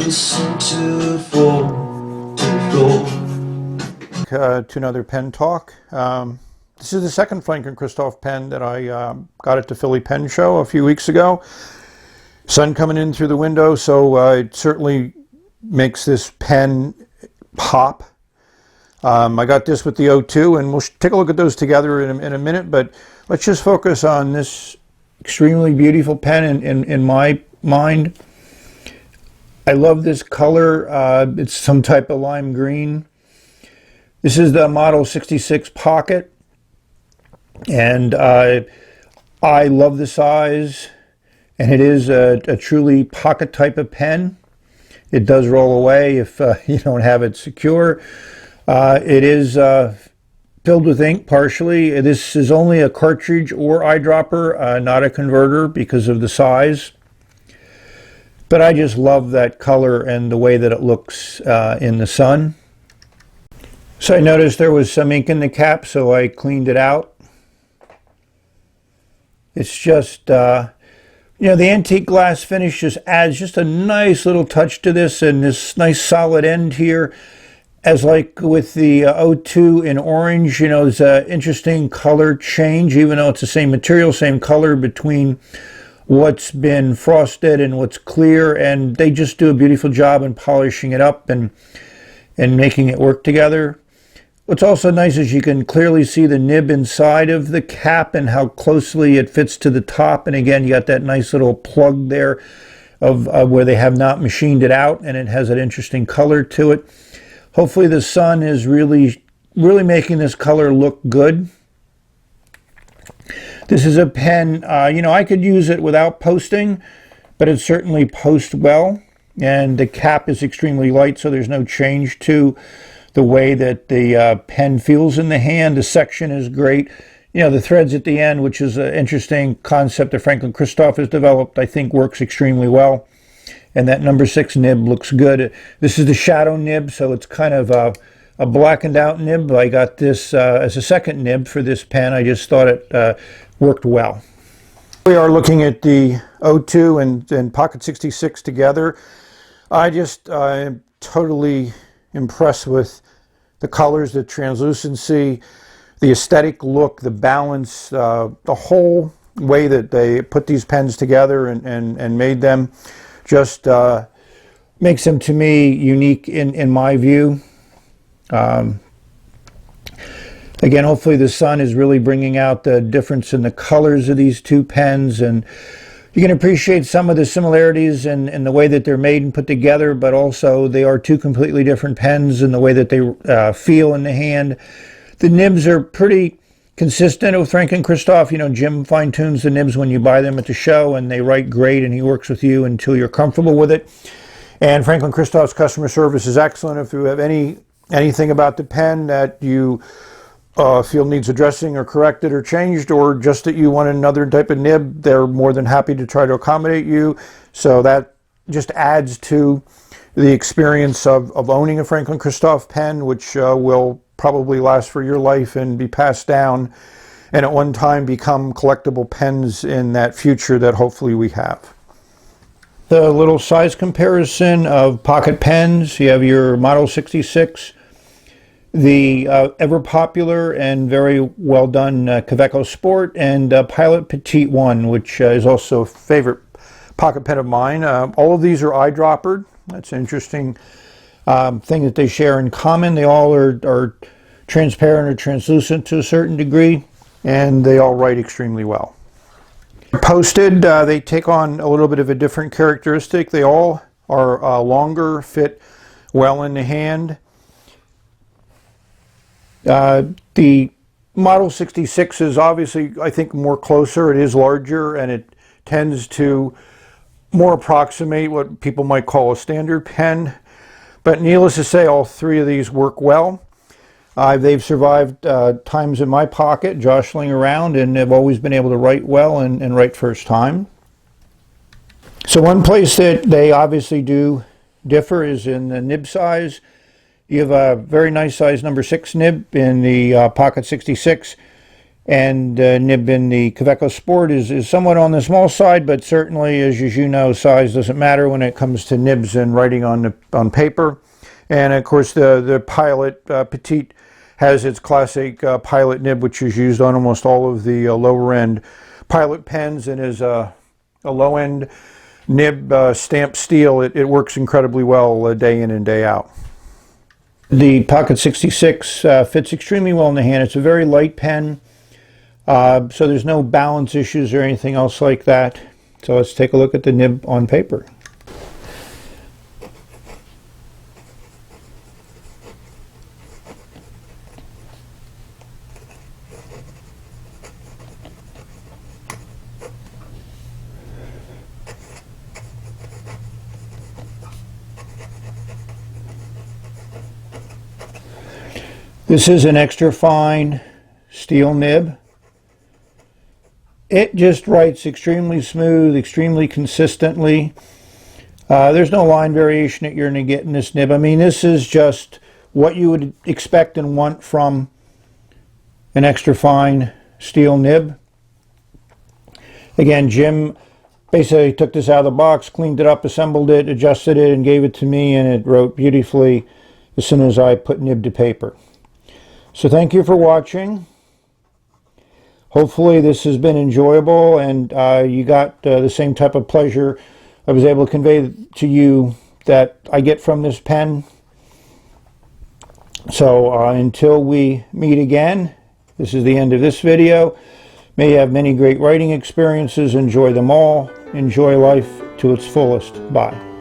listen to fall to the floor. To another pen talk. This is the second Franklin-Christoph pen that I got at the Philly Pen Show a few weeks ago. Sun coming in through the window, so it certainly makes this pen pop. I got this with the O2, and we'll take a look at those together in a minute, but let's just focus on this extremely beautiful pen in my mind. I love this color. It's some type of lime green. This is the Model 66 Pocket, and I love the size, and it is a truly pocket type of pen. It does roll away if you don't have it secure. It is filled with ink partially. This is only a cartridge or eyedropper, not a converter because of the size. But I just love that color and the way that it looks in the sun. So I noticed there was some ink in the cap, so I cleaned it out. It's just, the antique glass finish just adds just a nice little touch to this, and this nice solid end here. As like with the O2 in orange, there's an interesting color change, even though it's the same material, same color between what's been frosted and what's clear, and they just do a beautiful job in polishing it up and making it work together. What's also nice is you can clearly see the nib inside of the cap and how closely it fits to the top. And again, you got that nice little plug there of where they have not machined it out, and it has an interesting color to it. Hopefully the sun is really making this color look good. This is a pen, I could use it without posting, but it certainly posts well. And the cap is extremely light, so there's no change to the way that the pen feels in the hand. The section is great. The threads at the end, which is an interesting concept that Franklin-Christoph has developed, I think works extremely well. And that number 6 nib looks good. This is the shadow nib, so it's kind of a blackened out nib. I got this as a second nib for this pen. I just thought it worked well. We are looking at the O2 and Pocket 66 together. I'm totally impressed with the colors, the translucency, the aesthetic look, the balance, the whole way that they put these pens together and made them just makes them, to me, unique in my view. Again, hopefully the sun is really bringing out the difference in the colors of these two pens, and you can appreciate some of the similarities in the way that they're made and put together, but also they are two completely different pens in the way that they feel in the hand. The nibs are pretty consistent with Franklin-Christoph. Jim fine-tunes the nibs when you buy them at the show, and they write great, and he works with you until you're comfortable with it. And Franklin-Christoph's customer service is excellent. If you have anything about the pen that you feel needs addressing or corrected or changed, or just that you want another type of nib, they're more than happy to try to accommodate you. So that just adds to the experience of owning a Franklin-Christoph pen, which will probably last for your life and be passed down, and at one time become collectible pens in that future that hopefully we have. The little size comparison of pocket pens. You have your Model 66, the ever popular and very well done Kaweco Sport, and Pilot Petite 1, which is also a favorite pocket pen of mine. All of these are eyedroppered. That's an interesting thing that they share in common. They all are transparent or translucent to a certain degree, and they all write extremely well. Posted, they take on a little bit of a different characteristic. They all are longer, fit well in the hand. The Model 66 is obviously, I think, more closer. It is larger, and it tends to more approximate what people might call a standard pen. But needless to say, all three of these work well. They've survived times in my pocket, jostling around, and have always been able to write well and write first time. So one place that they obviously do differ is in the nib size. You have a very nice size number 6 nib in the Pocket 66, and nib in the Kaweco Sport is somewhat on the small side, but certainly, as you know, size doesn't matter when it comes to nibs and writing on paper. And of course, the Pilot Petite has its classic Pilot nib, which is used on almost all of the lower end Pilot pens, and is a low end nib stamped steel. It works incredibly well day in and day out. The Pocket 66 fits extremely well in the hand. It's a very light pen, so there's no balance issues or anything else like that. So let's take a look at the nib on paper. This is an extra fine steel nib. It just writes extremely smooth, extremely consistently. There's no line variation that you're going to get in this nib. I mean, this is just what you would expect and want from an extra fine steel nib. Again, Jim basically took this out of the box, cleaned it up, assembled it, adjusted it, and gave it to me, and it wrote beautifully as soon as I put nib to paper. So thank you for watching. Hopefully this has been enjoyable, and you got the same type of pleasure I was able to convey to you that I get from this pen. So until we meet again, this is the end of this video. May you have many great writing experiences. Enjoy them all. Enjoy life to its fullest. Bye.